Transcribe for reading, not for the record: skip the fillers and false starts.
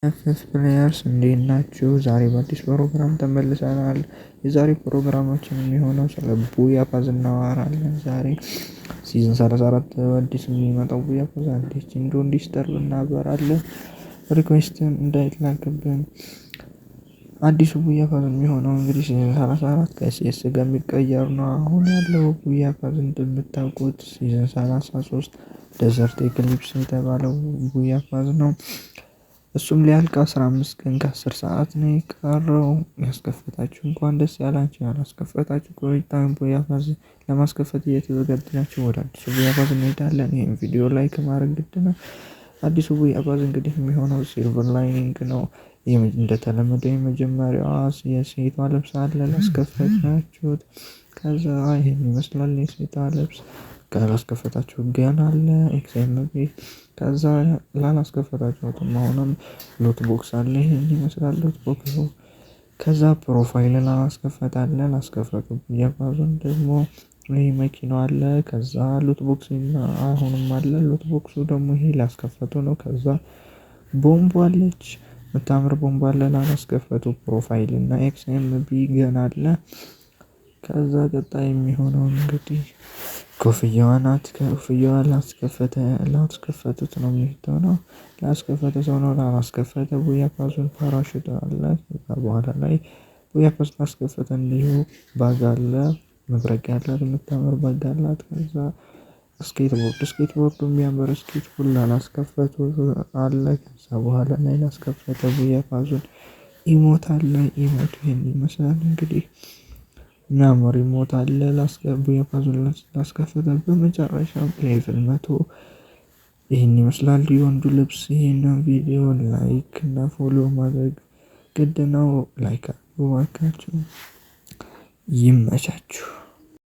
ኤፍኤፍ ፕሌየርስ እንዴት ናችሁ? ዛሬ በአዲስ ፕሮግራም ተመልሰናል። የዛሬ ፕሮግራማችን የሚሆነው ስለ ቡያ ፓዝ እናወራለን። ዛሬ ሲዝን 34 አዲስ የሚመጣው ቡያ ፓዝ አዲስ ቺንዶ እንዲስተር እናበራለን። ሪኩዌስትን እንዳይላክብን። አዲሱ ቡያ ፓዝ የሚሆነው እንግዲህ ሲዝን 34 ከሲኤስ ጋር የሚቀየር ነው። አሁን ያለው ቡያ ፓዝ እንደምታውቁት ሲዝን 33 ደዘርት ኤክሊፕስ የተባለው ቡያ ፓዝ ነው። እሱም ሊያልቅ 15 ቀን ከ10 ሰዓት ነው የቀረው። ያስከፈታችሁ እንኳን ደስ ያላችሁ፣ ያላስከፈታችሁ ቆይታን ቡያ ፓዝ ለማስከፈት እየተዘጋጀናችሁ ወደ አዲሱ ቡያ ፓዝ እንሄዳለን። ይህም ቪዲዮ ላይክ ማድረግ ግድ ነው። አዲሱ ቡያ ፓዝ እንግዲህ የሚሆነው ሲልቨር ላይኒንግ ነው። እንደተለመደው የመጀመሪያዋ የሴቷ ልብስ አለ ላስከፈታችሁት። ከዛ ይሄን ይመስላል የሴቷ ልብስ። ካላስከፈታችሁ ገና አለ ኤክስኤምቢ። ከዛ ላላስከፈታችሁትም አሁንም ሎት ቦክስ አለ። ይሄን ይመስላል ሎት ቦክሱ። ከዛ ፕሮፋይል ላላስከፈት አለ። ላስከፈቱ ቡያ ፓዙን ደግሞ ይሄ መኪናው አለ። ከዛ ሎት ቦክስ አሁንም አለ። ሎት ቦክሱ ደግሞ ይሄ ላስከፈቱ ነው። ከዛ ቦምብ አለች፣ የምታምር ቦምብ አለ ላላስከፈቱ። ፕሮፋይል እና ኤክስኤምቢ ገና አለ። ከዛ ቀጣይ የሚሆነው እንግዲህ ኮፍያዋ ናት። ኮፍያዋ ላስከፈቱት ነው የሚሆነው። ላስከፈተ ሰው ነው። ላላስከፈተ ቡያ ፓዙን ፓራሹት አለ። ከዛ በኋላ ላይ ቡያ ፓዝ ላስከፈተ እንዲሁ ባግ አለ፣ መብረቂያ ያላት የምታምር ባግ አላት። ከዛ ስኬትቦርዱ የሚያምር ስኬትቦርድ ላላስከፈቱ አለ። ከዛ በኋላ ላይ ላስከፈተ ቡያ ፓዙን ኢሞት አለ። ኢሞት ይሄን ይመስላል እንግዲህ የሚያምር ኢሞት አለ። ቡያ ፓዙን ላስከፈተ በመጨረሻም ሌቭል 100 ይህን ይመስላል የወንዱ ልብስ። ይህን ቪዲዮ ላይክ እና ፎሎ ማድረግ ግድ ነው። ላይክ አድርጉ እባካችሁ። ይመቻችሁ።